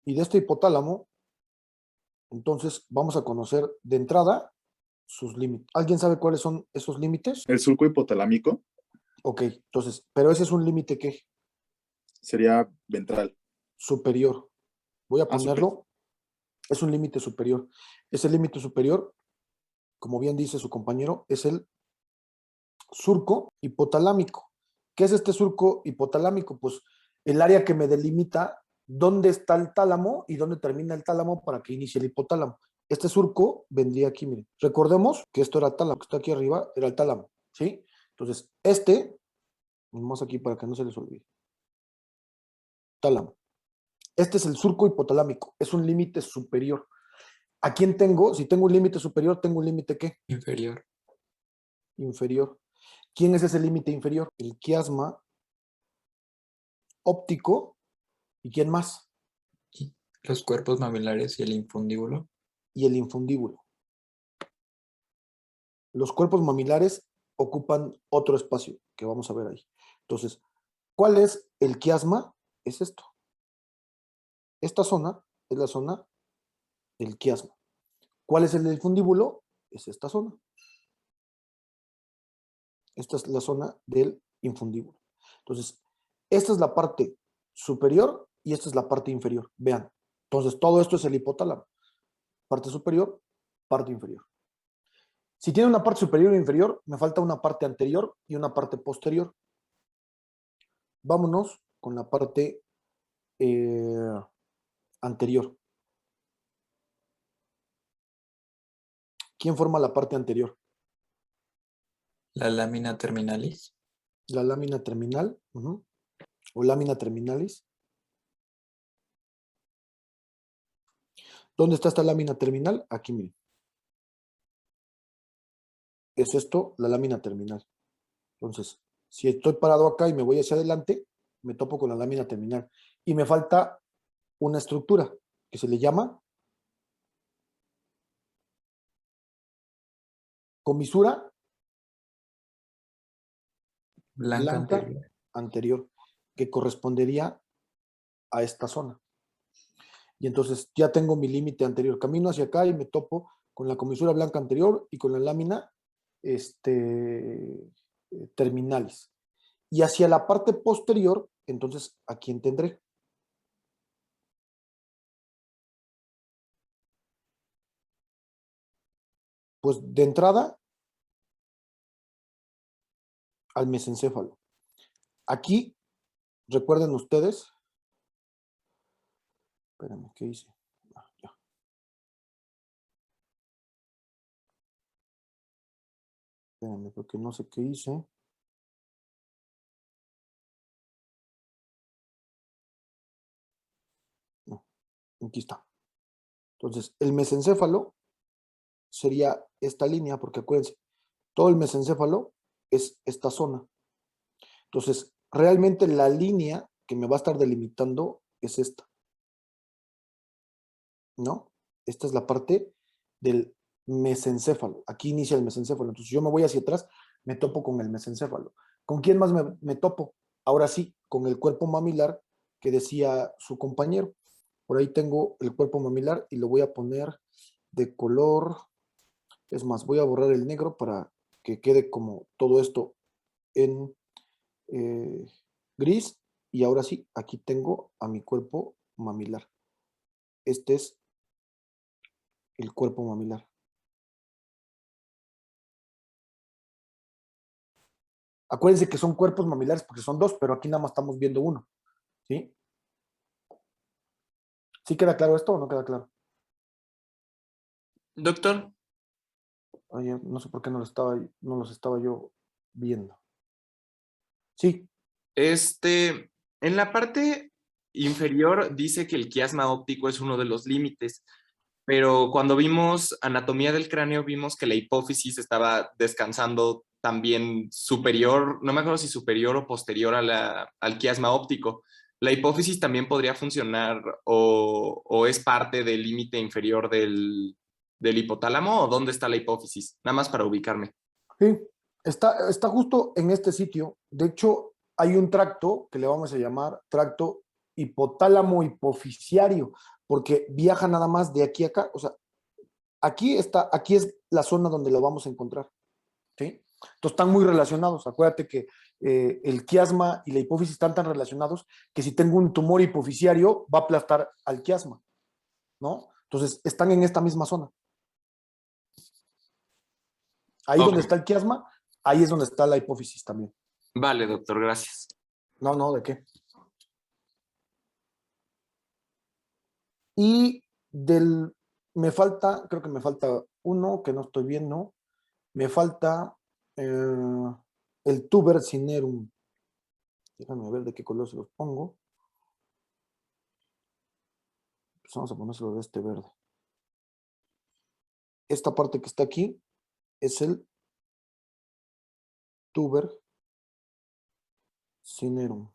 Y de este hipotálamo, entonces vamos a conocer de entrada sus límites. ¿Alguien sabe cuáles son esos límites? El surco hipotalámico Ok, entonces, pero ese es un límite que sería ventral. superior. Voy a Ah, ponerlo, es un límite superior. Ese límite superior, como bien dice su compañero, es el surco hipotalámico. ¿Qué es este surco hipotalámico? Pues el área que me delimita dónde está el tálamo y dónde termina el tálamo para que inicie el hipotálamo. Este surco vendría aquí, miren. Recordemos que esto era el tálamo, que está aquí arriba era el tálamo, ¿sí? Entonces, vamos aquí para que no se les olvide. Tálamo. Este es el surco hipotalámico, es un límite superior. ¿A quién tengo? Si tengo un límite superior, tengo un límite ¿qué? Inferior. Inferior. ¿Quién es ese límite inferior? El quiasma óptico. ¿Y quién más? Y los cuerpos mamilares y el infundíbulo. Y el infundíbulo. Los cuerpos mamilares ocupan otro espacio que vamos a ver ahí. Entonces, ¿cuál es el quiasma? Es esto. Esta zona es la zona del quiasma. ¿Cuál es el del infundíbulo? Es esta zona. Esta es la zona del infundíbulo. Entonces, esta es la parte superior y esta es la parte inferior. Vean. Entonces, todo esto es el hipotálamo. Parte superior, parte inferior. Si tiene una parte superior e inferior, me falta una parte anterior y una parte posterior. Vámonos con la parte anterior. ¿Quién forma la parte anterior? La lámina terminalis. La lámina terminal, o lámina terminalis. ¿Dónde está esta lámina terminal? Aquí, miren. Es esto, la lámina terminal. Entonces, si estoy parado acá y me voy hacia adelante, me topo con la lámina terminal. Y me falta una estructura que se le llama comisura Blanca blanca anterior. anterior, que correspondería a esta zona. Y entonces ya tengo mi límite anterior. Camino hacia acá y me topo con la comisura blanca anterior y con la lámina terminalis. Y hacia la parte posterior, entonces, ¿a quién tendré? Pues de entrada, al mesencéfalo. Aquí, recuerden ustedes, espérenme, ¿qué hice? Ya. Espérenme, porque no sé qué hice. No, aquí está. Entonces, el mesencéfalo sería esta línea, porque acuérdense, todo el mesencéfalo es esta zona. Entonces, realmente la línea que me va a estar delimitando es esta, ¿no? Esta es la parte del mesencéfalo. Aquí inicia el mesencéfalo. Entonces, yo me voy hacia atrás, me topo con el mesencéfalo. ¿Con quién más me topo? Ahora sí, con el cuerpo mamilar que decía su compañero. Por ahí tengo el cuerpo mamilar y lo voy a poner de color. Es más, voy a borrar el negro para que quede como todo esto en gris. Y ahora sí, aquí tengo a mi cuerpo mamilar. Este es el cuerpo mamilar. Acuérdense que son cuerpos mamilares porque son dos, pero aquí nada más estamos viendo uno. ¿Sí? ¿Sí queda claro esto o no queda claro? Doctor, Oye, no sé por qué no los estaba yo viendo. Sí, en la parte inferior dice que el quiasma óptico es uno de los límites, pero cuando vimos anatomía del cráneo vimos que la hipófisis estaba descansando también superior, no me acuerdo si superior o posterior al quiasma óptico. ¿La hipófisis también podría funcionar o es parte del límite inferior del hipotálamo o dónde está la hipófisis? Nada más para ubicarme. sí. Está justo en este sitio. De hecho, hay un tracto que le vamos a llamar tracto hipotálamo hipoficiario, porque viaja nada más de aquí a acá. O sea, aquí es la zona donde lo vamos a encontrar. ¿Sí? Entonces están muy relacionados. Acuérdate que el quiasma y la hipófisis están tan relacionados que si tengo un tumor hipoficiario va a aplastar al quiasma, ¿no? Entonces están en esta misma zona. Ahí donde Ok. está el quiasma, ahí es donde está la hipófisis también. Vale, doctor, gracias. No, ¿de qué? Y creo que me falta uno que no estoy viendo. Me falta el tuber cinerum. Déjame ver de qué color se los pongo. Pues vamos a ponérselo de este verde. Esta parte que está aquí es el tuber cinerum.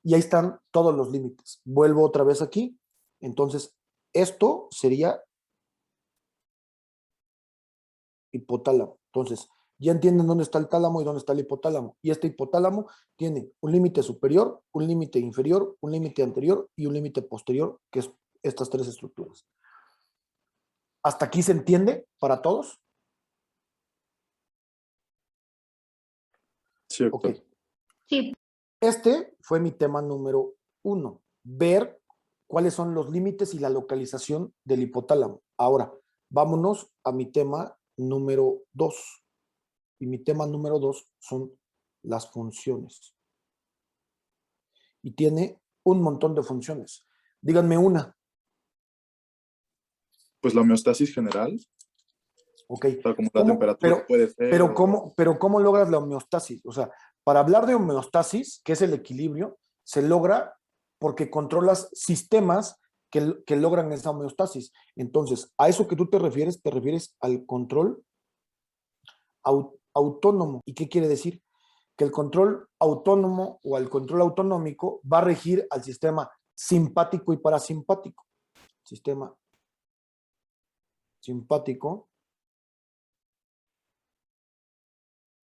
Y ahí están todos los límites. Vuelvo otra vez aquí. Entonces, esto sería hipotálamo. Entonces, ya entienden dónde está el tálamo y dónde está el hipotálamo. Y este hipotálamo tiene un límite superior, un límite inferior, un límite anterior y un límite posterior, que es estas tres estructuras. ¿Hasta aquí se entiende para todos? Sí, doctor. Ok. Sí, Este fue mi tema número 1, ver cuáles son los límites y la localización del hipotálamo. Ahora, vámonos a mi tema número 2. Y mi tema número 2 son las funciones. Y tiene un montón de funciones. Díganme una. Pues la homeostasis general, Ok. o sea, como la temperatura puede ser. Pero ¿cómo logras la homeostasis? O sea, para hablar de homeostasis, que es el equilibrio, se logra porque controlas sistemas que logran esa homeostasis. Entonces, a eso que tú te refieres al control autónomo. ¿Y qué quiere decir? Que el control autónomo o el control autonómico va a regir al sistema simpático y parasimpático. Sistema simpático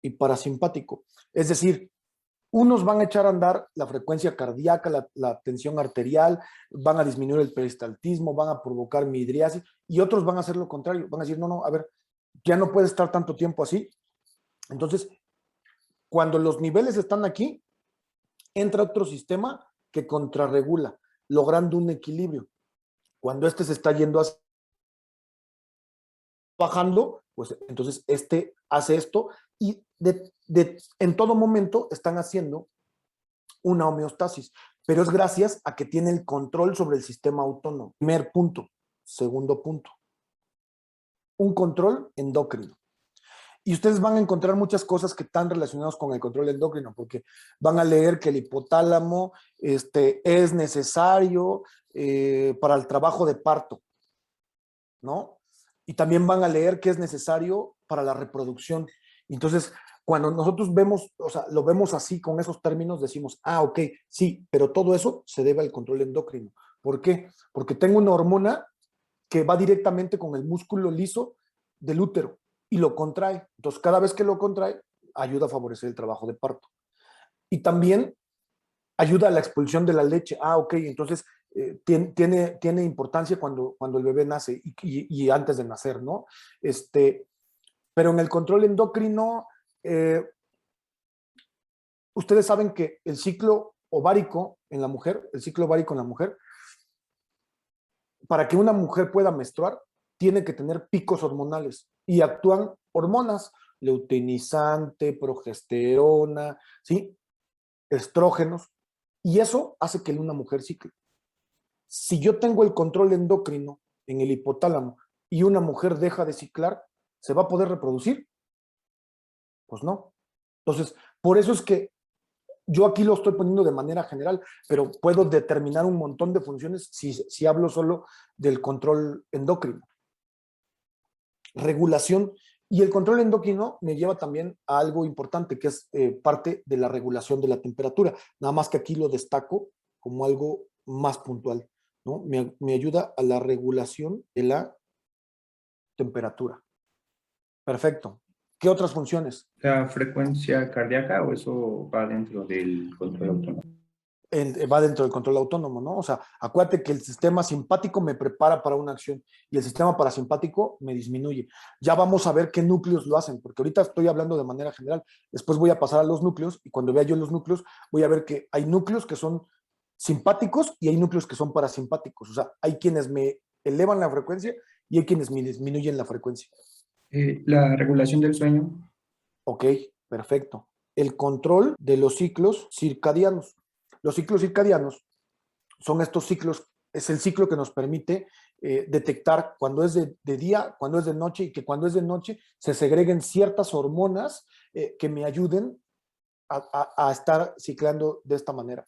y parasimpático. Es decir, unos van a echar a andar la frecuencia cardíaca, la tensión arterial, van a disminuir el peristaltismo, van a provocar midriasis, y otros van a hacer lo contrario, van a decir, no, a ver, ya no puede estar tanto tiempo así. Entonces, cuando los niveles están aquí, entra otro sistema que contrarregula, logrando un equilibrio. Cuando este se está yendo hacia bajando, pues entonces este hace esto y en todo momento están haciendo una homeostasis, pero es gracias a que tiene el control sobre el sistema autónomo. Primer punto. Segundo punto. Un control endocrino. Y ustedes van a encontrar muchas cosas que están relacionadas con el control endocrino, porque van a leer que el hipotálamo es necesario para el trabajo de parto, ¿no? Y también van a leer que es necesario para la reproducción. Entonces, cuando nosotros vemos, o sea, lo vemos así con esos términos, decimos, ok, sí, pero todo eso se debe al control endocrino. ¿Por qué? Porque tengo una hormona que va directamente con el músculo liso del útero y lo contrae. Entonces, cada vez que lo contrae, ayuda a favorecer el trabajo de parto. Y también ayuda a la expulsión de la leche. Ok, entonces tiene importancia cuando el bebé nace y antes de nacer, ¿no? Pero en el control endocrino, ustedes saben que el ciclo ovárico en la mujer, para que una mujer pueda menstruar, tiene que tener picos hormonales y actúan hormonas, luteinizante, progesterona, ¿sí? Estrógenos, y eso hace que una mujer cicle. Si yo tengo el control endocrino en el hipotálamo y una mujer deja de ciclar, ¿se va a poder reproducir? Pues no. Entonces, por eso es que yo aquí lo estoy poniendo de manera general, pero puedo determinar un montón de funciones si hablo solo del control endocrino. Regulación. Y el control endocrino me lleva también a algo importante, que es parte de la regulación de la temperatura. Nada más que aquí lo destaco como algo más puntual, ¿no? Me ayuda a la regulación de la temperatura. Perfecto. ¿Qué otras funciones? ¿La frecuencia cardíaca o eso va dentro del control autónomo? va dentro del control autónomo, ¿no? O sea, acuérdate que el sistema simpático me prepara para una acción y el sistema parasimpático me disminuye. Ya vamos a ver qué núcleos lo hacen, porque ahorita estoy hablando de manera general. Después voy a pasar a los núcleos y cuando vea yo los núcleos, voy a ver que hay núcleos que son simpáticos y hay núcleos que son parasimpáticos. O sea, hay quienes me elevan la frecuencia y hay quienes me disminuyen la frecuencia. La regulación del sueño. Ok, perfecto. El control de los ciclos circadianos. Los ciclos circadianos son estos ciclos, es el ciclo que nos permite detectar cuando es de día, cuando es de noche, y que cuando es de noche se segreguen ciertas hormonas que me ayuden a estar ciclando de esta manera.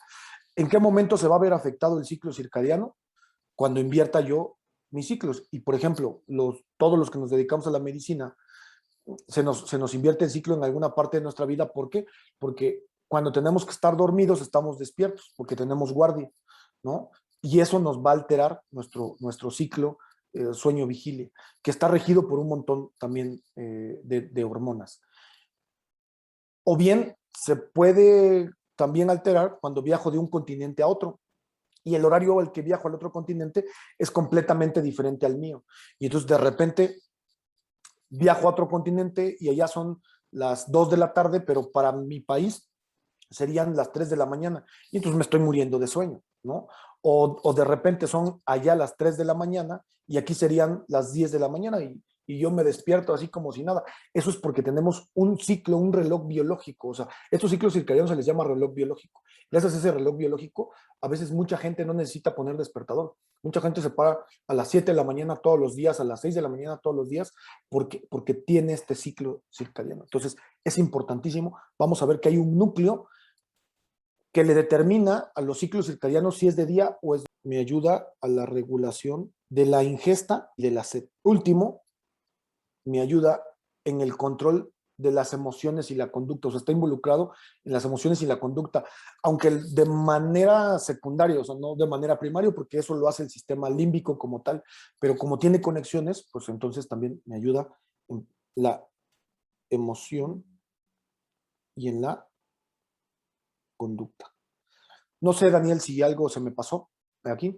¿En qué momento se va a ver afectado el ciclo circadiano? Cuando invierta yo mis ciclos. Y por ejemplo, todos los que nos dedicamos a la medicina, se nos invierte el ciclo en alguna parte de nuestra vida. ¿Por qué? Porque cuando tenemos que estar dormidos estamos despiertos, porque tenemos guardia, ¿no? Y eso nos va a alterar nuestro ciclo sueño-vigilia, que está regido por un montón también de hormonas. O bien se puede también alterar cuando viajo de un continente a otro y el horario al que viajo al otro continente es completamente diferente al mío. Y entonces de repente viajo a otro continente y allá son las 2 de la tarde, pero para mi país serían las 3 de la mañana. Y entonces me estoy muriendo de sueño, ¿no? O de repente son allá las 3 de la mañana y aquí serían las 10 de la mañana y yo me despierto así como si nada. Eso es porque tenemos un ciclo, un reloj biológico. O sea, estos ciclos circadianos se les llama reloj biológico. Gracias a ese reloj biológico, a veces mucha gente no necesita poner despertador. Mucha gente se para a las 7 de la mañana todos los días, a las 6 de la mañana todos los días, porque tiene este ciclo circadiano. Entonces, es importantísimo. Vamos a ver que hay un núcleo que le determina a los ciclos circadianos si es de día o es de noche. Me ayuda a la regulación de la ingesta y de la sed. Último, me ayuda en el control de las emociones y la conducta. O sea, está involucrado en las emociones y la conducta, aunque de manera secundaria, o sea, no de manera primaria, porque eso lo hace el sistema límbico como tal, pero como tiene conexiones, pues entonces también me ayuda en la emoción y en la conducta. No sé, Daniel, si algo se me pasó aquí.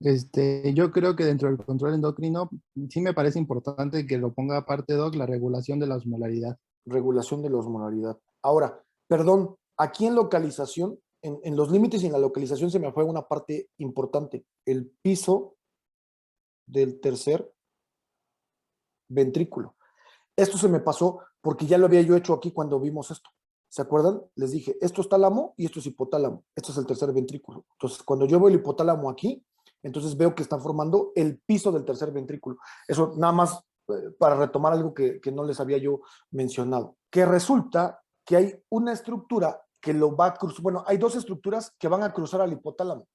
Yo creo que dentro del control endocrino sí me parece importante que lo ponga aparte, Doc, la regulación de la osmolaridad. Regulación de la osmolaridad. Ahora, perdón, aquí en localización, en los límites y en la localización se me fue una parte importante. El piso del tercer ventrículo. Esto se me pasó porque ya lo había yo hecho aquí cuando vimos esto. ¿Se acuerdan? Les dije, esto es tálamo y esto es hipotálamo. Esto es el tercer ventrículo. Entonces, cuando yo veo el hipotálamo aquí, entonces veo que están formando el piso del tercer ventrículo. Eso nada más para retomar algo que no les había yo mencionado. Que resulta que hay una estructura que lo va a cruzar. Bueno, hay dos estructuras que van a cruzar al hipotálamo.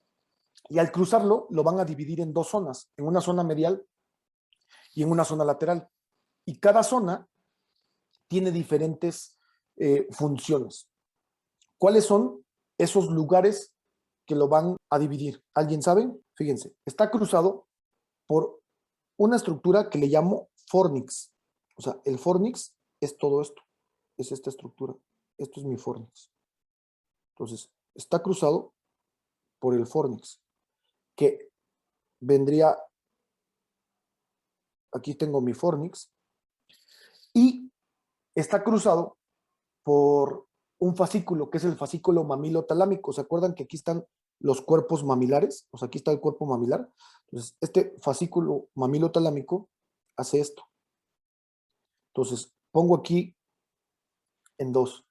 Y al cruzarlo, lo van a dividir en dos zonas. En una zona medial y en una zona lateral. Y cada zona tiene diferentes funciones. ¿Cuáles son esos lugares que lo van a dividir? ¿Alguien sabe? Fíjense, está cruzado por una estructura que le llamo fornix. O sea, el fornix es todo esto, es esta estructura. Esto es mi fornix. Entonces, está cruzado por el fornix, que vendría, aquí tengo mi fornix, y está cruzado por un fascículo, que es el fascículo mamilo-talámico. ¿Se acuerdan que aquí están los cuerpos mamilares? O sea, aquí está el cuerpo mamilar. Entonces, este fascículo mamilo-talámico hace esto. Entonces, pongo aquí en dos.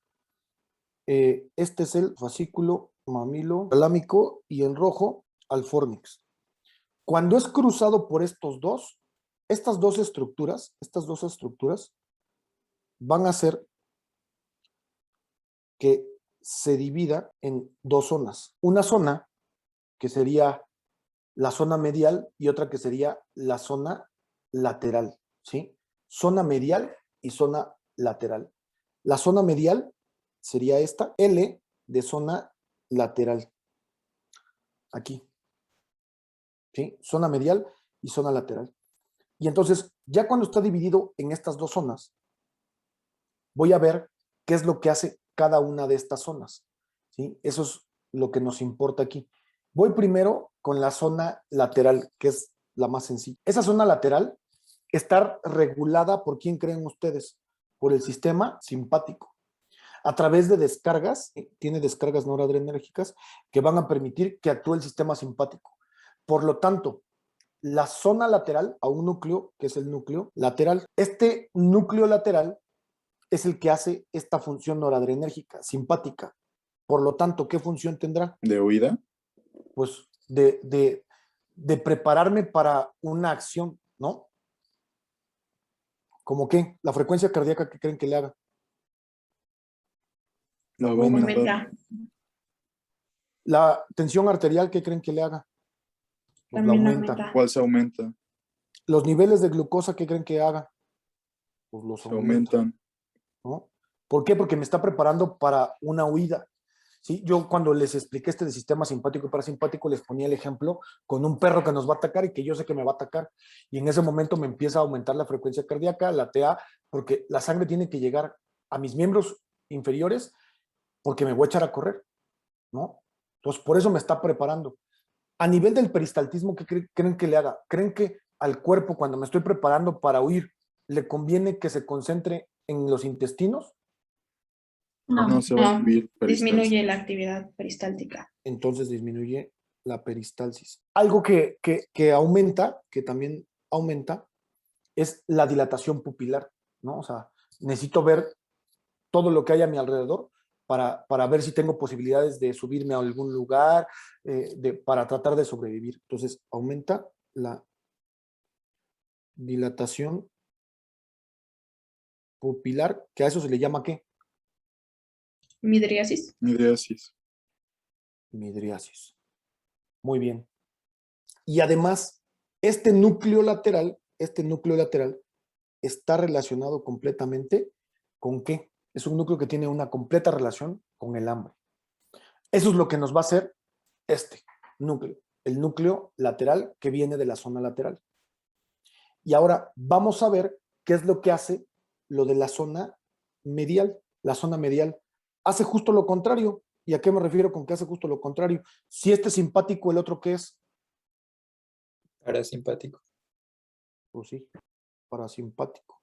Este es el fascículo mamilo-talámico y en rojo al fornix. Cuando es cruzado por estas dos estructuras van a hacer que se divida en dos zonas. Una zona que sería la zona medial y otra que sería la zona lateral, ¿sí? Zona medial y zona lateral. La zona medial sería esta, L de zona lateral. Aquí, ¿sí? Zona medial y zona lateral. Y entonces, ya cuando está dividido en estas dos zonas, voy a ver qué es lo que hace cada una de estas zonas, ¿sí? Esos lo que nos importa aquí. Voy primero con la zona lateral, que es la más sencilla. Esa zona lateral está regulada por quién creen ustedes, por el sistema simpático, a través de descargas, tiene descargas noradrenérgicas que van a permitir que actúe el sistema simpático. Por lo tanto, la zona lateral a un núcleo, que es el núcleo lateral, este núcleo lateral es el que hace esta función noradrenérgica, simpática. Por lo tanto, ¿qué función tendrá? ¿De huida? Pues de prepararme para una acción, ¿no? ¿Cómo qué? La frecuencia cardíaca, ¿qué creen que le haga? La va a aumentar. Aumenta. La tensión arterial, ¿qué creen que le haga? Pues la También aumenta. aumenta. ¿Cuál se aumenta? Los niveles de glucosa, ¿qué creen que haga? Pues los Se aumenta, aumentan. ¿no? ¿Por qué? Porque me está preparando para una huida. ¿Sí? Yo cuando les expliqué este de sistema simpático y parasimpático, les ponía el ejemplo con un perro que nos va a atacar y que yo sé que me va a atacar. Y en ese momento me empieza a aumentar la frecuencia cardíaca, la TA, porque la sangre tiene que llegar a mis miembros inferiores porque me voy a echar a correr, ¿no? Entonces, por eso me está preparando. A nivel del peristaltismo, ¿qué creen que le haga? ¿Creen que al cuerpo, cuando me estoy preparando para huir, le conviene que se concentre en los intestinos? No se va a subir Disminuye la actividad peristáltica. Entonces disminuye la peristalsis. Algo que aumenta, que también aumenta, es la dilatación pupilar, ¿no? O sea, necesito ver todo lo que hay a mi alrededor para ver si tengo posibilidades de subirme a algún lugar, para tratar de sobrevivir. Entonces, aumenta la dilatación pupilar, que a eso se le llama ¿qué? Midriasis. Midriasis. Midriasis. Muy bien. Y además, este núcleo lateral está relacionado completamente ¿con qué? Es un núcleo que tiene una completa relación con el hambre. Eso es lo que nos va a hacer este núcleo, el núcleo lateral que viene de la zona lateral. Y ahora vamos a ver qué es lo que hace lo de la zona medial. La zona medial hace justo lo contrario. ¿Y a qué me refiero con que hace justo lo contrario? Si este es simpático, ¿el otro qué es? Parasimpático. Pues sí, parasimpático.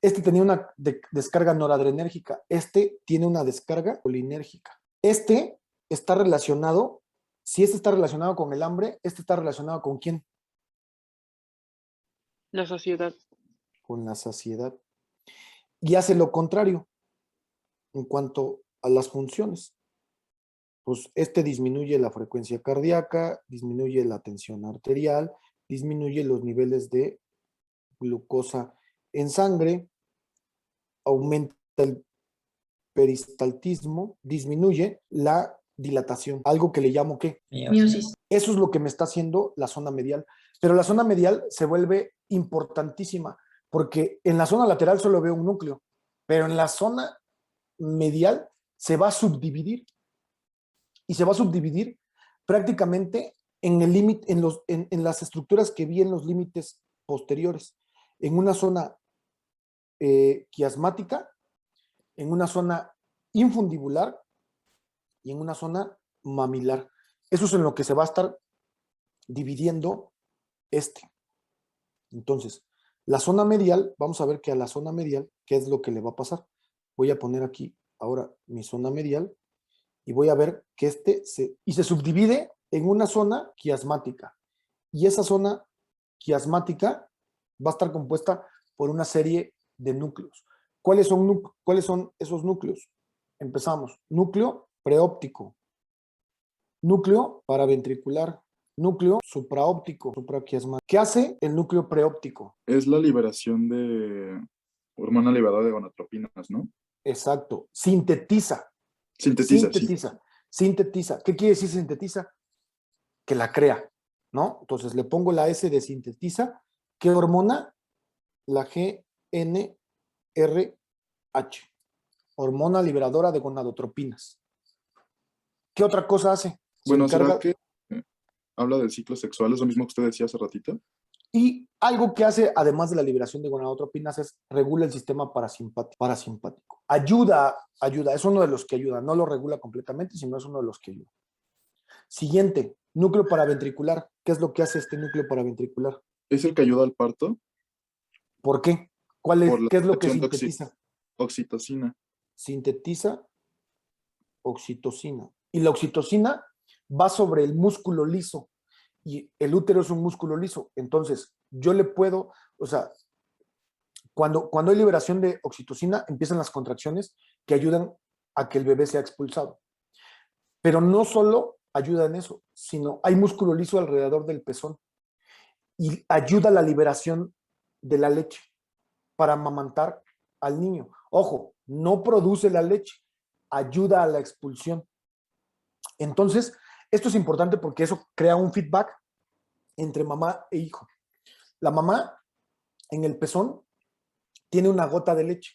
Este tenía una descarga noradrenérgica. Este tiene una descarga colinérgica. Este está relacionado, si este está relacionado con el hambre, este está relacionado ¿con quién? La saciedad. Con la saciedad. Y hace lo contrario en cuanto a las funciones. Pues este disminuye la frecuencia cardíaca, disminuye la tensión arterial, disminuye los niveles de glucosa en sangre, aumenta el peristaltismo, disminuye la dilatación, algo que le llamo ¿qué? Miosis. Eso es lo que me está haciendo la zona medial. Pero la zona medial se vuelve importantísima, porque en la zona lateral solo veo un núcleo, pero en la zona medial se va a subdividir. Y se va a subdividir prácticamente en el límite, en las estructuras que vi en los límites posteriores, en una zona quiasmática, en una zona infundibular y en una zona mamilar. Eso es en lo que se va a estar dividiendo este. Entonces, la zona medial, vamos a ver que a la zona medial, ¿qué es lo que le va a pasar? Voy a poner aquí ahora mi zona medial y voy a ver que se subdivide en una zona quiasmática. Y esa zona quiasmática va a estar compuesta por una serie de núcleos. ¿Cuáles son esos núcleos? Empezamos. Núcleo preóptico, núcleo paraventricular, núcleo supraóptico, supraquiasmático. ¿Qué hace el núcleo preóptico? Es la liberación de hormona liberadora de gonadotropinas, ¿no? Exacto. Sintetiza. Sintetiza. Sintetiza. ¿Qué quiere decir sintetiza? Que la crea, ¿no? Entonces le pongo la S de sintetiza. ¿Qué hormona? La GnRH. Hormona liberadora de gonadotropinas. ¿Qué otra cosa hace? Bueno, ¿será que habla del ciclo sexual? ¿Es lo mismo que usted decía hace ratito? Y algo que hace, además de la liberación de gonadotropinas, es regula el sistema parasimpático. Ayuda, es uno de los que ayuda, no lo regula completamente, sino es uno de los que ayuda. Siguiente, núcleo paraventricular. ¿Qué es lo que hace este núcleo paraventricular? ¿Es el que ayuda al parto? ¿Por qué? Por la ¿Qué es lo que secreción de sintetiza? oxitocina. Sintetiza oxitocina. Y la oxitocina va sobre el músculo liso y el útero es un músculo liso. Entonces, yo le puedo, o sea, cuando hay liberación de oxitocina, empiezan las contracciones que ayudan a que el bebé sea expulsado. Pero no solo ayuda en eso, sino hay músculo liso alrededor del pezón y ayuda a la liberación de la leche para amamantar al niño. Ojo, no produce la leche, ayuda a la expulsión. Entonces, esto es importante porque eso crea un feedback entre mamá e hijo. La mamá en el pezón tiene una gota de leche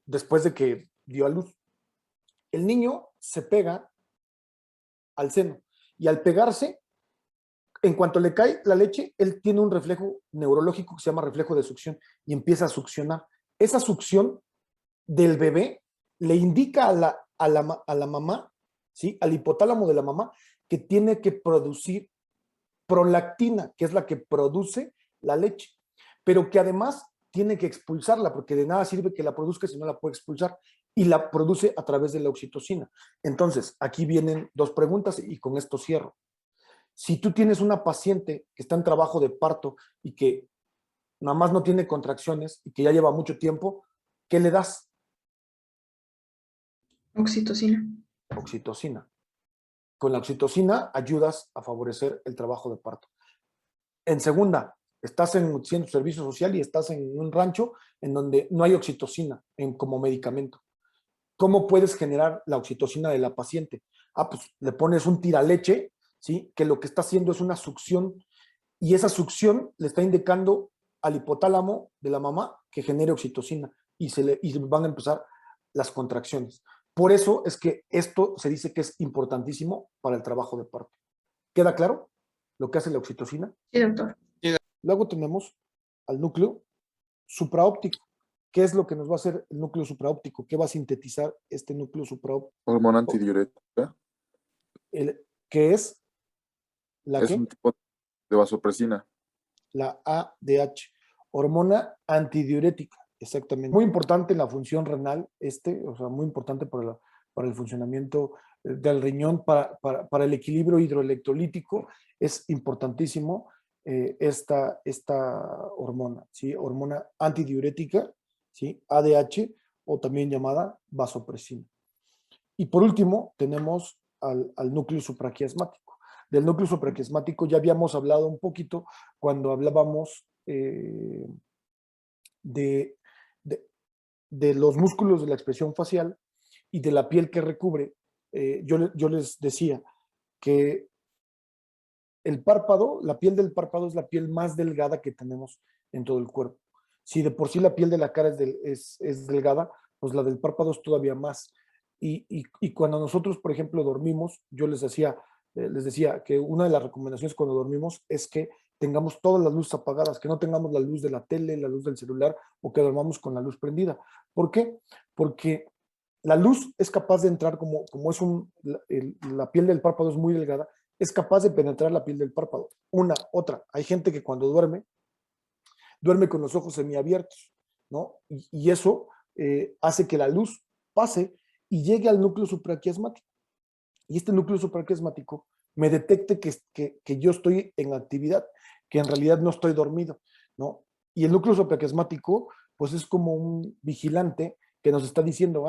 después de que dio a luz. El niño se pega al seno y al pegarse, en cuanto le cae la leche, él tiene un reflejo neurológico que se llama reflejo de succión y empieza a succionar. Esa succión del bebé le indica a la mamá, ¿sí? Al hipotálamo de la mamá, que tiene que producir prolactina, que es la que produce la leche, pero que además tiene que expulsarla, porque de nada sirve que la produzca si no la puede expulsar, y la produce a través de la oxitocina. Entonces, aquí vienen dos preguntas y con esto cierro. Si tú tienes una paciente que está en trabajo de parto y que nada más no tiene contracciones y que ya lleva mucho tiempo, ¿qué le das? Oxitocina. Oxitocina. Con la oxitocina ayudas a favorecer el trabajo de parto. En segunda, estás en centro de servicio social y estás en un rancho en donde no hay oxitocina como medicamento. ¿Cómo puedes generar la oxitocina de la paciente? Pues le pones un tiraleche, ¿sí? Que lo que está haciendo es una succión y esa succión le está indicando al hipotálamo de la mamá que genere oxitocina y van a empezar las contracciones. Por eso es que esto se dice que es importantísimo para el trabajo de parto. ¿Queda claro lo que hace la oxitocina? Sí, doctor. Luego tenemos al núcleo supraóptico. ¿Qué es lo que nos va a hacer el núcleo supraóptico? ¿Qué va a sintetizar este núcleo supraóptico? Hormona antidiurética. ¿Qué es? Es un tipo de vasopresina. La ADH, hormona antidiurética, exactamente. Muy importante en la función renal, o sea, muy importante para el funcionamiento del riñón, para el equilibrio hidroelectrolítico, es importantísimo esta hormona, ¿sí? Hormona antidiurética, ¿sí? ADH, o también llamada vasopresina. Y por último, tenemos al núcleo supraquiasmático. Del núcleo supraquiasmático ya habíamos hablado un poquito cuando hablábamos de los músculos de la expresión facial y de la piel que recubre. Yo les decía que el párpado, la piel del párpado es la piel más delgada que tenemos en todo el cuerpo. Si de por sí la piel de la cara es delgada, pues la del párpado es todavía más. Y cuando nosotros, por ejemplo, dormimos, yo les decía que una de las recomendaciones cuando dormimos es que tengamos todas las luces apagadas, que no tengamos la luz de la tele, la luz del celular o que dormamos con la luz prendida. ¿Por qué? Porque la luz es capaz de entrar como es la piel del párpado es muy delgada, es capaz de penetrar la piel del párpado. Otra. Hay gente que cuando duerme con los ojos semiabiertos, ¿no? Y eso hace que la luz pase y llegue al núcleo supraquiasmático. Y este núcleo supraquiasmático me detecte que yo estoy en actividad, que en realidad no estoy dormido, ¿no? Y el núcleo supraquiasmático, pues es como un vigilante que nos está diciendo,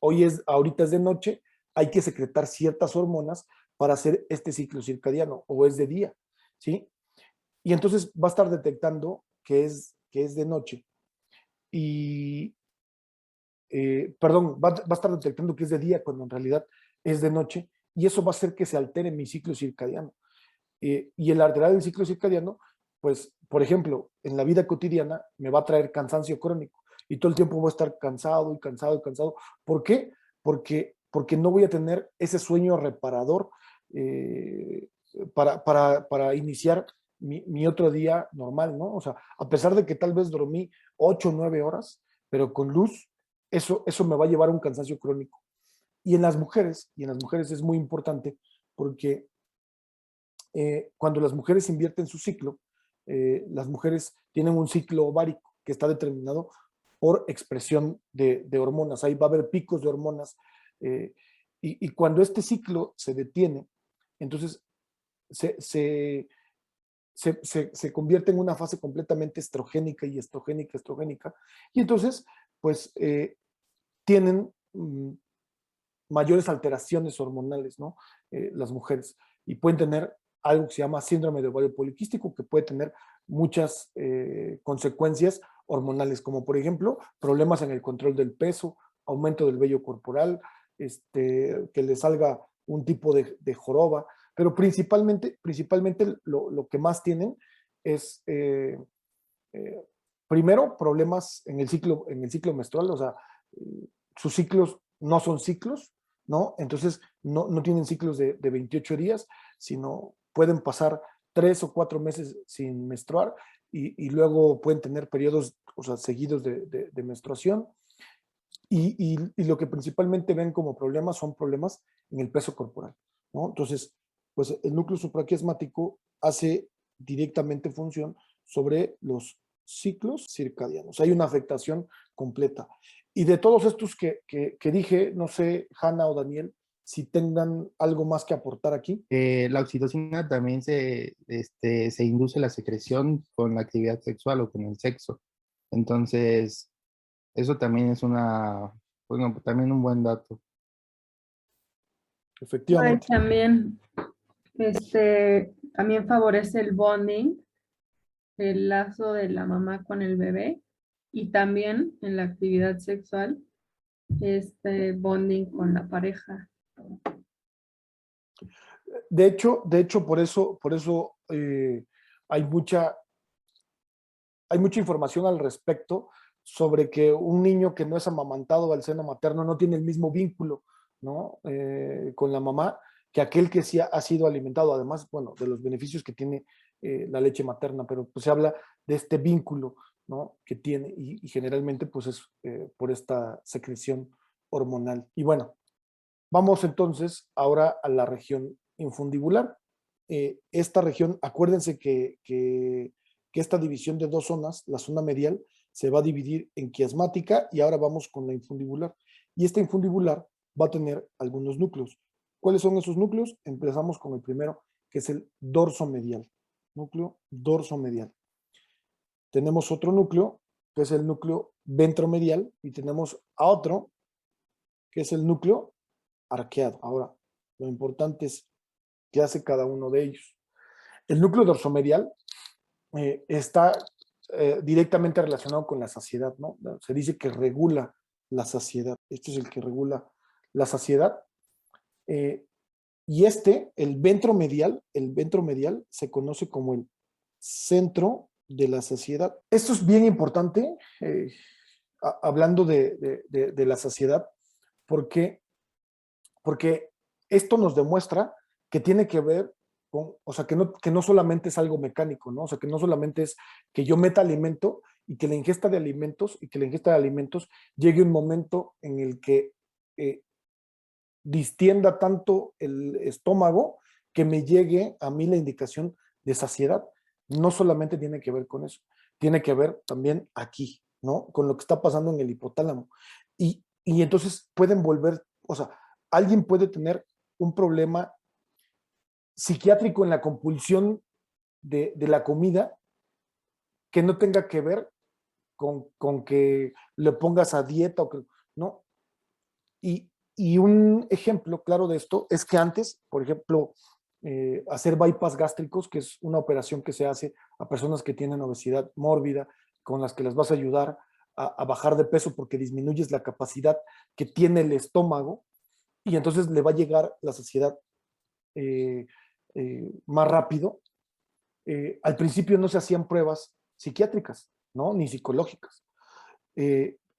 ahorita es de noche, hay que secretar ciertas hormonas para hacer este ciclo circadiano, o es de día, ¿sí? Y entonces va a estar detectando que es de noche. Perdón, va a estar detectando que es de día cuando en realidad es de noche, y eso va a hacer que se altere mi ciclo circadiano. Y el alterar el ciclo circadiano, pues, por ejemplo, en la vida cotidiana me va a traer cansancio crónico, y todo el tiempo voy a estar cansado y cansado y cansado. ¿Por qué? Porque no voy a tener ese sueño reparador para iniciar mi otro día normal, ¿no? O sea, a pesar de que tal vez dormí 8 o 9 horas, pero con luz, eso me va a llevar a un cansancio crónico. Y en las mujeres es muy importante porque cuando las mujeres invierten su ciclo, las mujeres tienen un ciclo ovárico que está determinado por expresión de hormonas. Ahí va a haber picos de hormonas. Y cuando este ciclo se detiene, entonces se convierte en una fase completamente estrogénica y estrogénica. Y entonces, pues, tienen mayores alteraciones hormonales, ¿no? Las mujeres. Y pueden tener algo que se llama síndrome de ovario poliquístico, que puede tener muchas consecuencias hormonales, como por ejemplo, problemas en el control del peso, aumento del vello corporal, que le salga un tipo de joroba, pero principalmente lo que más tienen es, primero, problemas en el ciclo menstrual, o sea, sus ciclos no son ciclos, ¿no? Entonces, no tienen ciclos de 28 días, sino pueden pasar 3 o 4 meses sin menstruar y luego pueden tener periodos, o sea, seguidos de menstruación. Y lo que principalmente ven como problemas son problemas en el peso corporal, ¿no? Entonces, pues el núcleo supraquiasmático hace directamente función sobre los ciclos circadianos. Hay una afectación completa. Y de todos estos que dije, no sé, Hanna o Daniel, si tengan algo más que aportar aquí. La oxitocina también se induce la secreción con la actividad sexual o con el sexo. Entonces, eso también es bueno, también un buen dato. Pues Efectivamente. también, también favorece el bonding, el lazo de la mamá con el bebé, y también en la actividad sexual, bonding con la pareja. De hecho, por eso hay mucha información al respecto sobre que un niño que no es amamantado al seno materno no tiene el mismo vínculo, ¿no? Con la mamá que aquel que sí ha sido alimentado. Además, bueno, de los beneficios que tiene la leche materna, pero pues se habla de este vínculo, ¿no? Que tiene y generalmente pues es por esta secreción hormonal. Y bueno, vamos entonces ahora a la región infundibular. Esta región, acuérdense que esta división de dos zonas, la zona medial, se va a dividir en quiasmática y ahora vamos con la infundibular. Y esta infundibular va a tener algunos núcleos. ¿Cuáles son esos núcleos? Empezamos con el primero, que es el dorso medial. Núcleo dorso medial. Tenemos otro núcleo, que es el núcleo ventromedial, y tenemos a otro, que es el núcleo arqueado. Ahora, lo importante es qué hace cada uno de ellos. El núcleo dorsomedial está directamente relacionado con la saciedad, ¿no? Se dice que regula la saciedad. Este es el que regula la saciedad. Y el ventromedial se conoce como el centro de la saciedad. Esto es bien importante, hablando de la saciedad, porque esto nos demuestra que tiene que ver con, o sea, que no solamente es algo mecánico, ¿no? O sea, que no solamente es que yo meta alimento y que la ingesta de alimentos llegue un momento en el que distienda tanto el estómago que me llegue a mí la indicación de saciedad. No solamente tiene que ver con eso, tiene que ver también aquí, ¿no? Con lo que está pasando en el hipotálamo. Y entonces pueden volver, o sea, alguien puede tener un problema psiquiátrico en la compulsión de la comida que no tenga que ver con que le pongas a dieta o que, ¿no? Y un ejemplo claro de esto es que antes, por ejemplo, hacer bypass gástricos, que es una operación que se hace a personas que tienen obesidad mórbida, con las que les vas a ayudar a bajar de peso porque disminuyes la capacidad que tiene el estómago y entonces le va a llegar la saciedad más rápido. Al principio no se hacían pruebas psiquiátricas, ¿no? Ni psicológicas.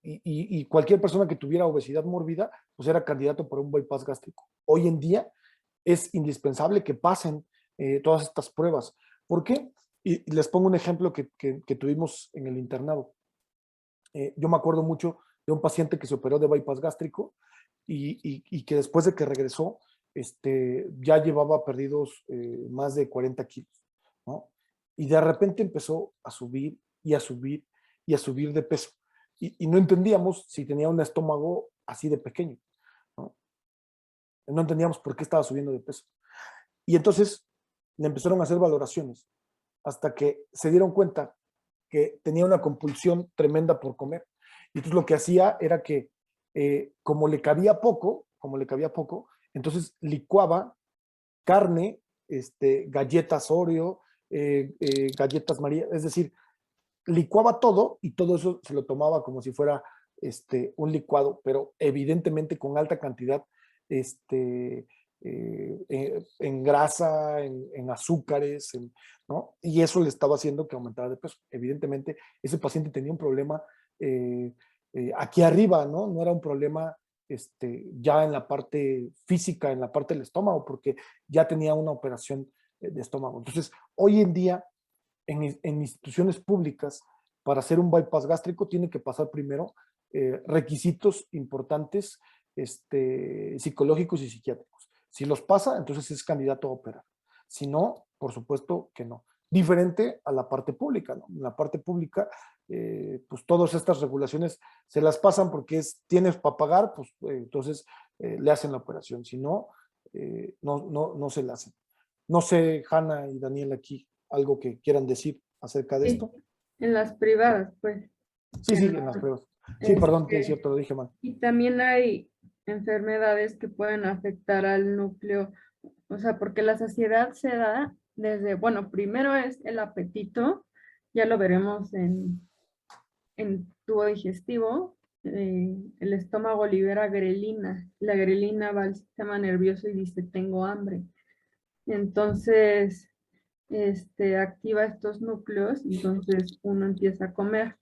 Y cualquier persona que tuviera obesidad mórbida, pues era candidato para un bypass gástrico. Hoy en día es indispensable que pasen todas estas pruebas. ¿Por qué? Y les pongo un ejemplo que tuvimos en el internado. Yo me acuerdo mucho de un paciente que se operó de bypass gástrico y que después de que regresó, ya llevaba perdidos más de 40 kilos, ¿no? Y de repente empezó a subir y a subir y a subir de peso. Y no entendíamos si tenía un estómago así de pequeño, ¿no? No entendíamos por qué estaba subiendo de peso. Y entonces le empezaron a hacer valoraciones hasta que se dieron cuenta que tenía una compulsión tremenda por comer. Y entonces lo que hacía era que, como le cabía poco, entonces licuaba carne, galletas Oreo, galletas María, es decir, licuaba todo y todo eso se lo tomaba como si fuera un licuado, pero evidentemente con alta cantidad en grasa, en azúcares, ¿no? Y eso le estaba haciendo que aumentara de peso. Evidentemente, ese paciente tenía un problema aquí arriba, ¿no? No era un problema ya en la parte física, en la parte del estómago, porque ya tenía una operación de estómago. Entonces, hoy en día, en instituciones públicas, para hacer un bypass gástrico tiene que pasar primero requisitos importantes psicológicos y psiquiátricos. Si los pasa, entonces es candidato a operar. Si no, por supuesto que no. Diferente a la parte pública, ¿no? En la parte pública, pues todas estas regulaciones se las pasan porque tienes para pagar, pues entonces le hacen la operación. Si no, no se la hacen. No sé, Hanna y Daniel, aquí algo que quieran decir acerca de esto. En las privadas, pues. Sí, en las pruebas. Sí, perdón, que es Este, cierto, lo dije mal. Y también hay enfermedades que pueden afectar al núcleo, o sea, porque la saciedad se da desde, bueno, primero es el apetito, ya lo veremos en tubo digestivo, el estómago libera grelina, la grelina va al sistema nervioso y dice, tengo hambre. Entonces, activa estos núcleos, entonces uno empieza a comer.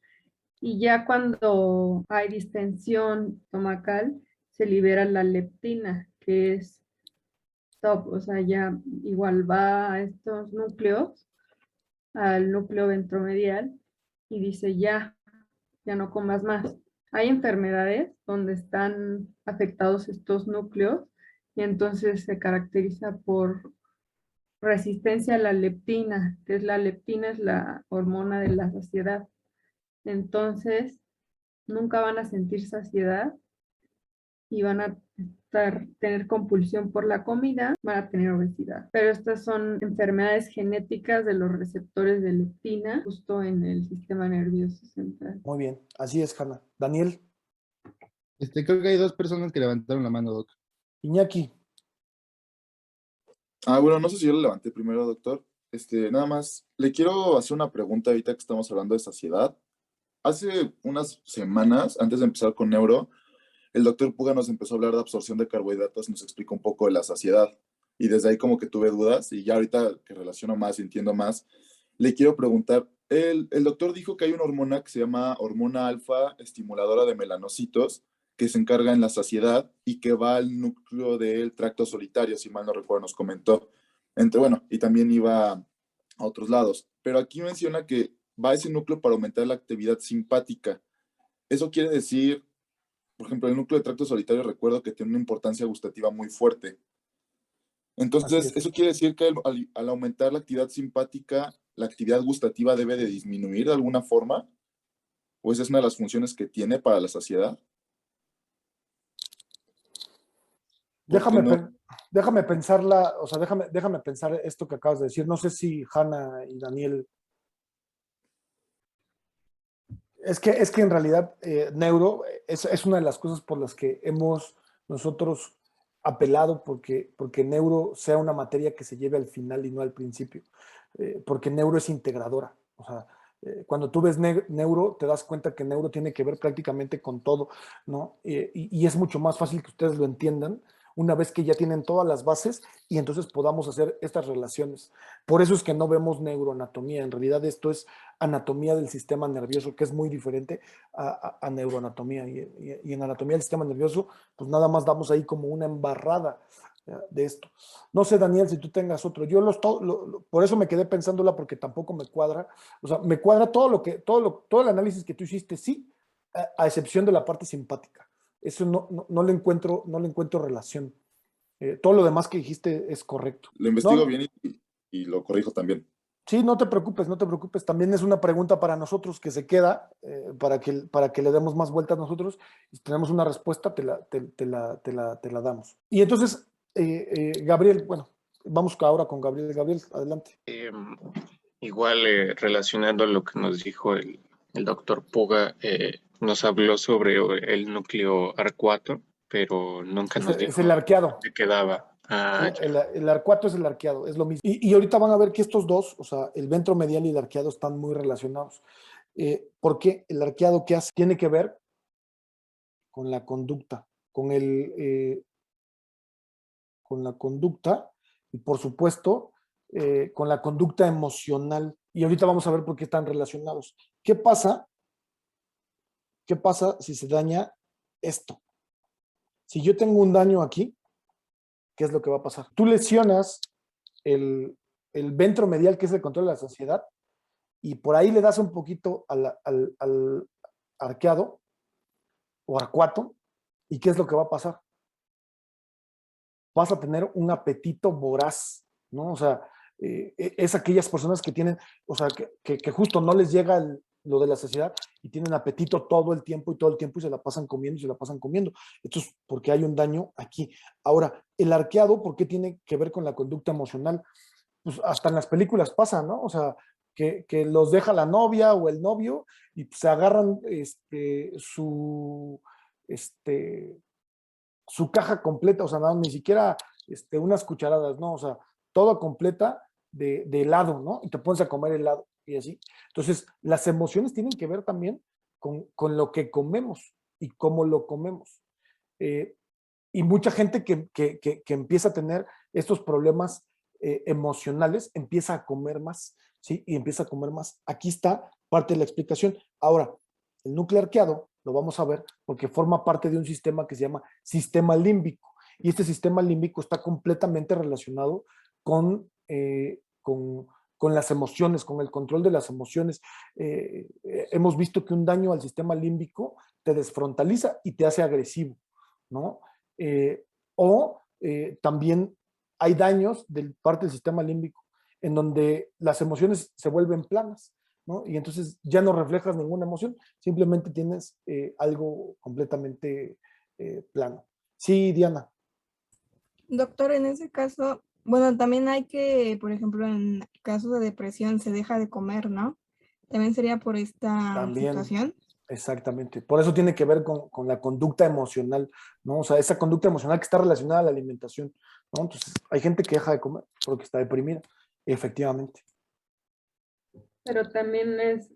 Y ya cuando hay distensión estomacal, se libera la leptina, que es top, o sea, ya igual va a estos núcleos, al núcleo ventromedial, y dice ya no comas más. Hay enfermedades donde están afectados estos núcleos y entonces se caracteriza por resistencia a la leptina, que es la leptina es la hormona de la saciedad. Entonces, nunca van a sentir saciedad y van a tener compulsión por la comida, van a tener obesidad. Pero estas son enfermedades genéticas de los receptores de leptina justo en el sistema nervioso central. Muy bien, así es, Hanna. Daniel, Creo que hay 2 personas que levantaron la mano, Doc. Iñaki, Bueno, no sé si yo lo levanté primero, doctor. Nada más, le quiero hacer una pregunta ahorita que estamos hablando de saciedad. Hace unas semanas, antes de empezar con neuro, el doctor Puga nos empezó a hablar de absorción de carbohidratos, nos explicó un poco de la saciedad. Y desde ahí como que tuve dudas y ya ahorita que relaciono más y entiendo más, le quiero preguntar, el doctor dijo que hay una hormona que se llama hormona alfa estimuladora de melanocitos que se encarga en la saciedad y que va al núcleo del tracto solitario, si mal no recuerdo, nos comentó. Bueno, y también iba a otros lados. Pero aquí menciona que va a ese núcleo para aumentar la actividad simpática. Eso quiere decir, por ejemplo, el núcleo de tracto solitario recuerdo que tiene una importancia gustativa muy fuerte. Entonces, eso quiere decir que al aumentar la actividad simpática, la actividad gustativa debe de disminuir de alguna forma, o esa es una de las funciones que tiene para la saciedad. déjame pensarla, o sea, déjame pensar esto que acabas de decir. No sé si Hanna y Daniel. Es que en realidad neuro es una de las cosas por las que hemos nosotros apelado porque neuro sea una materia que se lleve al final y no al principio, porque neuro es integradora. O sea, cuando tú ves neuro, te das cuenta que neuro tiene que ver prácticamente con todo, ¿no? Y es mucho más fácil que ustedes lo entiendan una vez que ya tienen todas las bases y entonces podamos hacer estas relaciones. Por eso es que no vemos neuroanatomía. En realidad esto es anatomía del sistema nervioso, que es muy diferente a neuroanatomía. Y en anatomía del sistema nervioso, pues nada más damos ahí como una embarrada de esto. No sé, Daniel, si tú tengas otro. Yo por eso me quedé pensándola porque tampoco me cuadra. O sea, me cuadra todo el análisis que tú hiciste, sí, a excepción de la parte simpática. Eso no le encuentro relación. Todo lo demás que dijiste es correcto. Lo investigo No, bien y lo corrijo también. sí, no te preocupes, no te preocupes. También es una pregunta para nosotros que se queda, para que le demos más vueltas nosotros. Si tenemos una respuesta, te la damos. Y entonces, Gabriel, bueno, vamos ahora con Gabriel. Gabriel, adelante. Igual relacionado a lo que nos dijo el doctor Puga, nos habló sobre el núcleo arcuato, pero nunca nos Es dijo el arqueado. de qué daba. Ah, ¿No? El arcuato es el arqueado, es lo mismo. Y ahorita van a ver que estos dos, o sea, el ventromedial y el arqueado están muy relacionados. Porque el arqueado, ¿qué hace? Tiene que ver con la conducta, con la conducta y por supuesto con la conducta emocional. Y ahorita vamos a ver por qué están relacionados. ¿Qué pasa? ¿Qué pasa si se daña esto? Si yo tengo un daño aquí, ¿qué es lo que va a pasar? Tú lesionas el ventromedial, que es el control de la saciedad, y por ahí le das un poquito al arqueado o arcuato, ¿y qué es lo que va a pasar? Vas a tener un apetito voraz, ¿no? O sea, es aquellas personas que tienen, o sea, que justo no les llega lo de la saciedad y tienen apetito todo el tiempo y se la pasan comiendo y se la pasan comiendo. Esto es porque hay un daño aquí. Ahora, el arqueado, ¿por qué tiene que ver con la conducta emocional? Pues hasta en las películas pasa, ¿no? O sea, que los deja la novia o el novio y pues, se agarran su caja completa, o sea, no, ni siquiera unas cucharadas, ¿no? O sea, toda completa de helado, ¿no? Y te pones a comer helado y así. Entonces, las emociones tienen que ver también con lo que comemos y cómo lo comemos. Y mucha gente que empieza a tener estos problemas emocionales empieza a comer más, ¿sí? Y empieza a comer más. Aquí está parte de la explicación. Ahora, el núcleo arqueado lo vamos a ver porque forma parte de un sistema que se llama sistema límbico. Y este sistema límbico está completamente relacionado con las emociones, con el control de las emociones. Hemos visto que un daño al sistema límbico te desfrontaliza y te hace agresivo, ¿no? También hay daños de parte del sistema límbico en donde las emociones se vuelven planas, ¿no? Y entonces ya no reflejas ninguna emoción, simplemente tienes algo completamente plano. Sí, Diana. Doctor, en ese caso, bueno, también hay que, por ejemplo, en casos de depresión se deja de comer, ¿no? También sería por esta También, situación. exactamente. Por eso tiene que ver con la conducta emocional, ¿no? O sea, esa conducta emocional que está relacionada a la alimentación, ¿no? Entonces, hay gente que deja de comer porque está deprimida, efectivamente. Pero también esa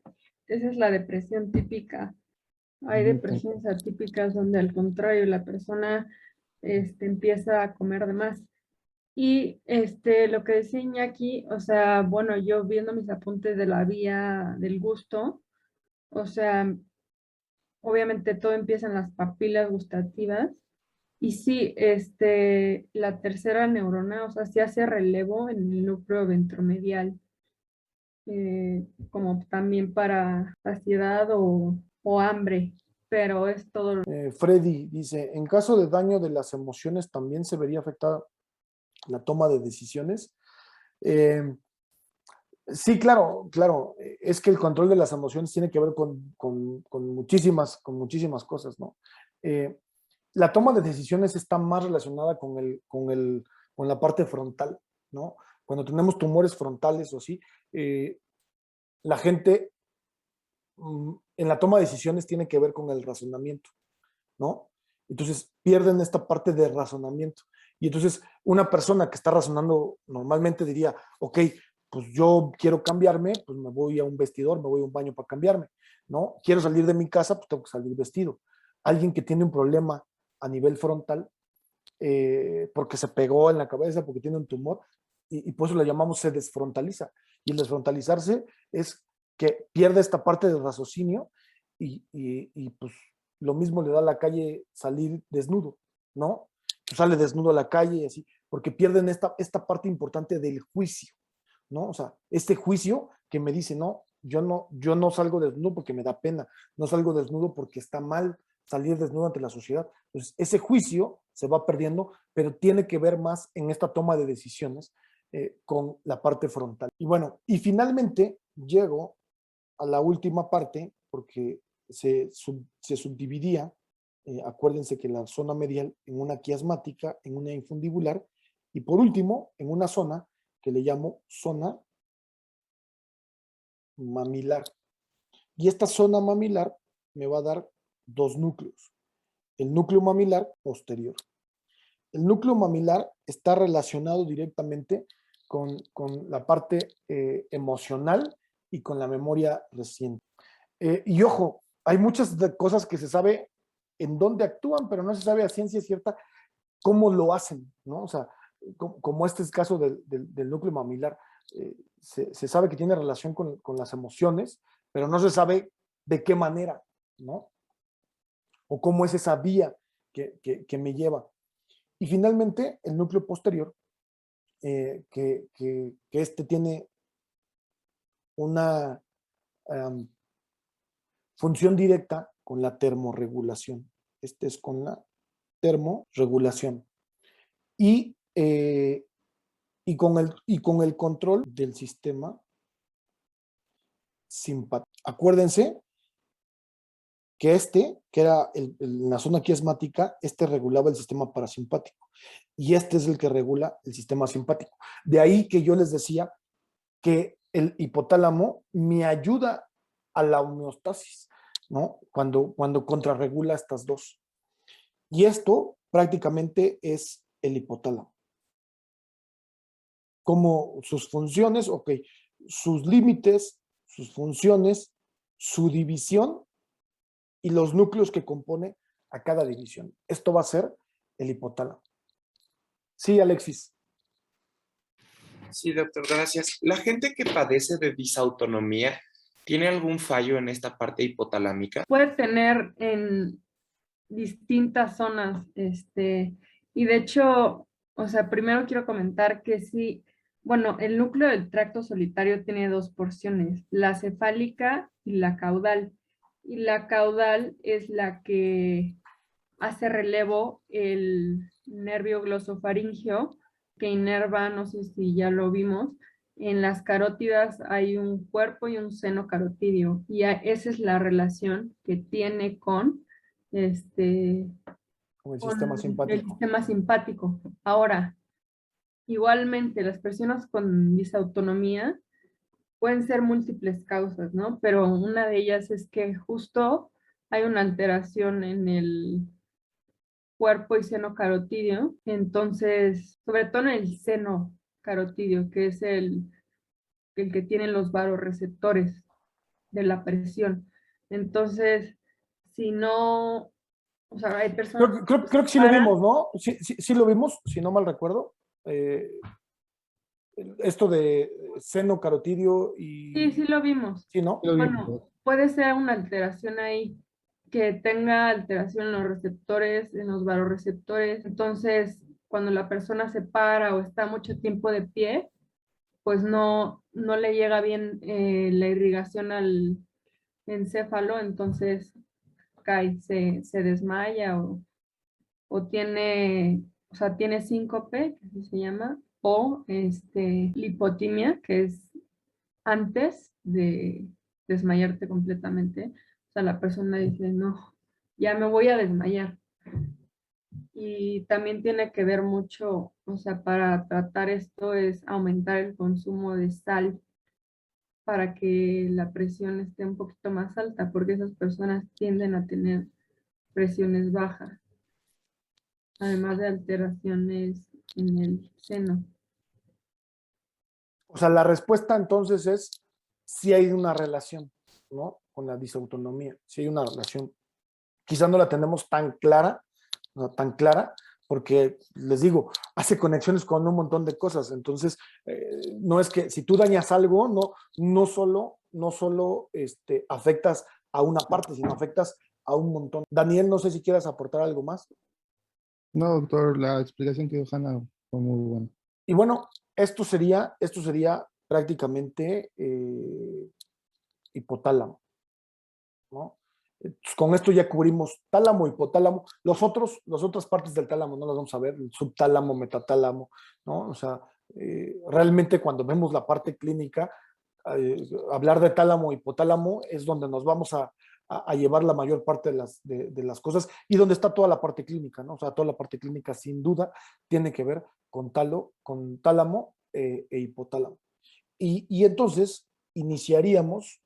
es la depresión típica. Hay depresiones atípicas donde al contrario la persona empieza a comer de más. Y lo que decía Iñaki, o sea, bueno, yo viendo mis apuntes de la vía del gusto, o sea, obviamente todo empieza en las papilas gustativas. Y sí, la tercera neurona, o sea, se hace relevo en el núcleo ventromedial, como también para saciedad o hambre, pero es todo. Freddy dice, en caso de daño de las emociones, ¿también se vería afectada la toma de decisiones? Sí, claro, claro. Es que el control de las emociones tiene que ver con muchísimas cosas, ¿no? La toma de decisiones está más relacionada con la parte frontal, ¿no? Cuando tenemos tumores frontales o así, la gente en la toma de decisiones tiene que ver con el razonamiento, ¿no? Entonces pierden esta parte de razonamiento. Y entonces una persona que está razonando normalmente diría, ok, pues yo quiero cambiarme, pues me voy a un vestidor, me voy a un baño para cambiarme, ¿no? Quiero salir de mi casa, pues tengo que salir vestido. Alguien que tiene un problema a nivel frontal, porque se pegó en la cabeza, porque tiene un tumor, y por eso lo llamamos se desfrontaliza. Y el desfrontalizarse es que pierde esta parte del raciocinio y pues lo mismo le da a la calle salir desnudo, ¿no? Pues sale desnudo a la calle y así, porque pierden esta parte importante del juicio, ¿no? O sea, este juicio que me dice, no, yo no salgo desnudo porque me da pena, no salgo desnudo porque está mal salir desnudo ante la sociedad. Entonces, ese juicio se va perdiendo, pero tiene que ver más en esta toma de decisiones con la parte frontal. Y bueno, y finalmente llego a la última parte, porque se subdividía, acuérdense que la zona medial en una quiasmática, en una infundibular, y por último, en una zona que le llamo zona mamilar. Y esta zona mamilar me va a dar dos núcleos. El núcleo mamilar posterior. El núcleo mamilar está relacionado directamente con la parte emocional y con la memoria reciente. Y ojo, hay muchas cosas que se sabe en dónde actúan, pero no se sabe a ciencia cierta cómo lo hacen, ¿no? O sea, como este es el caso del núcleo mamilar, se sabe que tiene relación con las emociones, pero no se sabe de qué manera, ¿no? O cómo es esa vía que me lleva. Y finalmente, el núcleo posterior, que este tiene una función directa con la termorregulación. Este es con la termorregulación. Y con el control del sistema simpático. Acuérdense que que era la zona quiasmática, regulaba el sistema parasimpático. Y este es el que regula el sistema simpático. De ahí que yo les decía que el hipotálamo me ayuda a la homeostasis, ¿no? Cuando contrarregula estas dos. Y esto prácticamente es el hipotálamo. Como sus funciones, ok, sus límites, sus funciones, su división y los núcleos que compone a cada división. Esto va a ser el hipotálamo. Sí, Alexis. Sí, doctor, gracias. ¿La gente que padece de disautonomía tiene algún fallo en esta parte hipotalámica? Puede tener en distintas zonas, y de hecho, o sea, primero quiero comentar que sí, bueno, el núcleo del tracto solitario tiene dos porciones, la cefálica y la caudal. Y la caudal es la que hace relevo el nervio glosofaringeo que inerva, no sé si ya lo vimos, en las carótidas hay un cuerpo y un seno carotidio, y esa es la relación que tiene con Con el sistema simpático. el sistema simpático. Ahora, igualmente, las personas con disautonomía pueden ser múltiples causas, ¿no? Pero una de ellas es que justo hay una alteración en el cuerpo y seno carotidio, entonces, sobre todo en el seno carotidio, que es el que tiene los varoreceptores de la presión. Entonces, si no, o sea, hay personas... Creo que sí lo vimos, ¿no? Sí lo vimos, si no mal recuerdo. Esto de seno carotidio y... Sí lo vimos. Sí, ¿no? Bueno, puede ser una alteración ahí, que tenga alteración en los receptores, en los varoreceptores. Entonces, cuando la persona se para o está mucho tiempo de pie, pues no le llega bien la irrigación al encéfalo, entonces cae, se desmaya o tiene, o sea, tiene síncope, que así se llama, o lipotimia, que es antes de desmayarte completamente. O sea, la persona dice, no, ya me voy a desmayar. Y también tiene que ver mucho, o sea, para tratar esto es aumentar el consumo de sal para que la presión esté un poquito más alta, porque esas personas tienden a tener presiones bajas, además de alteraciones en el seno. O sea, la respuesta entonces es si hay una relación, ¿no? Con la disautonomía, si hay una relación. Quizá no la tenemos tan clara, no tan clara, porque les digo, hace conexiones con un montón de cosas. Entonces, no es que si tú dañas algo, no solo afectas a una parte, sino afectas a un montón. Daniel, no sé si quieras aportar algo más. No, doctor, la explicación que dio Hanna fue muy buena. Y bueno, esto sería prácticamente hipotálamo, ¿no? Entonces, con esto ya cubrimos tálamo, hipotálamo. Las otras partes del tálamo no las vamos a ver, el subtálamo, metatálamo, ¿no? O sea, realmente cuando vemos la parte clínica, hablar de tálamo, hipotálamo es donde nos vamos a llevar la mayor parte de las cosas y donde está toda la parte clínica, ¿no? O sea, toda la parte clínica sin duda tiene que ver con tálamo e hipotálamo. Y entonces iniciaríamos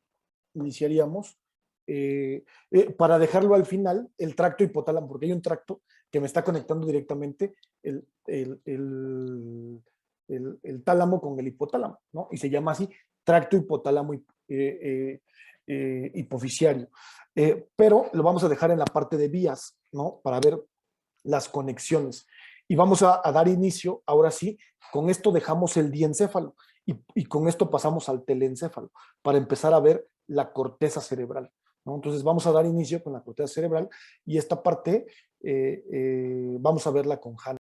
para dejarlo al final, el tracto hipotálamo, porque hay un tracto que me está conectando directamente el tálamo con el hipotálamo, ¿no? Y se llama así, tracto hipotálamo hipoficiario. Pero lo vamos a dejar en la parte de vías, ¿no? Para ver las conexiones. Y vamos a dar inicio, ahora sí, con esto dejamos el diencéfalo y con esto pasamos al telencéfalo para empezar a ver la corteza cerebral, ¿no? Entonces vamos a dar inicio con la corteza cerebral y esta parte vamos a verla con Hannah.